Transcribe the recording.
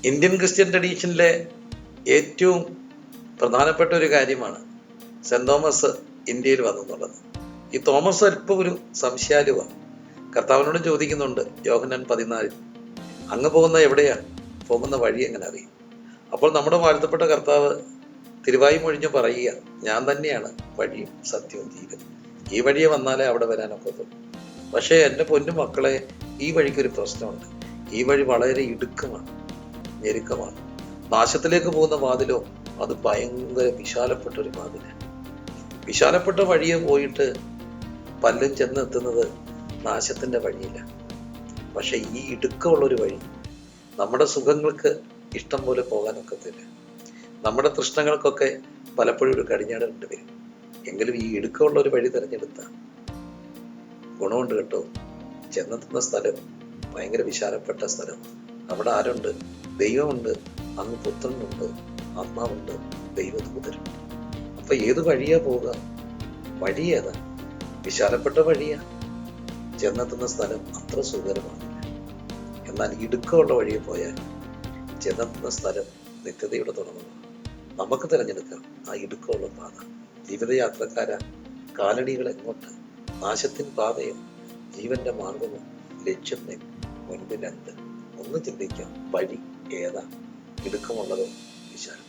Indian Christian ട്രഡീഷനിലെ ഏറ്റവും പ്രധാനപ്പെട്ട ഒരു കാര്യമാണ് സെന്റ് തോമസ് ഇന്ത്യയിൽ വന്നെന്നുള്ളത്. ഈ തോമസ് അല്പം ഒരു സംശയാലുവാണ്. കർത്താവിനോട് ചോദിക്കുന്നുണ്ട് യോഹന്നാൻ 14, അങ്ങ് പോകുന്ന എവിടെയാ, പോകുന്ന വഴി എങ്ങനെ അറിയും? അപ്പോൾ നമ്മുടെ വാഴ്ത്തപ്പെട്ട കർത്താവ് തിരുവായി മൊഴിഞ്ഞ് പറയുക, ഞാൻ തന്നെയാണ് വഴിയും സത്യവും ജീവനും, ഈ വഴിയെ വന്നാലേ അവിടെ വരാനൊക്കത്തുള്ളൂ. പക്ഷേ എൻ്റെ പൊന്നു മക്കളെ, ഈ വഴിക്കൊരു പ്രശ്നമുണ്ട്. ഈ വഴി വളരെ ഇടുക്കമാണ്, ഞെരുക്കമാണ്. നാശത്തിലേക്ക് പോകുന്ന വാതിലോ അത് ഭയങ്കര വിശാലപ്പെട്ട ഒരു വാതിലാണ്. വിശാലപ്പെട്ട വഴിയെ പോയിട്ട് പലരും ചെന്നെത്തുന്നത് നാശത്തിന്റെ വഴിയില്ല. പക്ഷെ ഈ ഇടുക്കമുള്ളൊരു വഴി നമ്മുടെ സുഖങ്ങൾക്ക് ഇഷ്ടം പോലെ പോകാനൊക്കത്തില്ല. നമ്മുടെ തൃഷ്ണകൾക്കൊക്കെ പലപ്പോഴും ഒരു കടിഞ്ഞാടുണ്ട് വരും. എങ്കിലും ഈ ഇടുക്കമുള്ള ഒരു വഴി തിരഞ്ഞെടുത്ത ഗുണമുണ്ട് കേട്ടോ. ചെന്നെത്തുന്ന സ്ഥലം ഭയങ്കര വിശാലപ്പെട്ട സ്ഥലം. അവിടെ ആരുണ്ട്? ദൈവമുണ്ട്, അങ്ങ് പുത്രനുണ്ട്, ആത്മാവുണ്ട്, ദൈവദൂതരുണ്ട്. അപ്പൊ ഏത് വഴിയാ പോവുക? വഴി ഏതാ? വിശാലപ്പെട്ട വഴിയാ. ചെന്നെത്തുന്ന സ്ഥലം അത്ര സുഖകരമാകില്ല. എന്നാൽ ഇടുക്കമുള്ള വഴിയെ പോയാൽ ചെന്നെത്തുന്ന സ്ഥലം നിത്യതയുടെ തുടങ്ങുന്നു. നമുക്ക് തിരഞ്ഞെടുക്കാം ആ ഇടുക്കമുള്ള പാത. ജീവിതയാത്രക്കാരാ, കാലടികൾ എങ്ങോട്ട്? നാശത്തിൻ പാതയോ ജീവന്റെ മാർഗമോ? ലക്ഷ്യം മുൻപിൽ എന്ത്? ഒന്ന് ചിന്തിക്കാം, വഴി ഏതാ? ഇടുക്കമുള്ളതോ വിശാലം?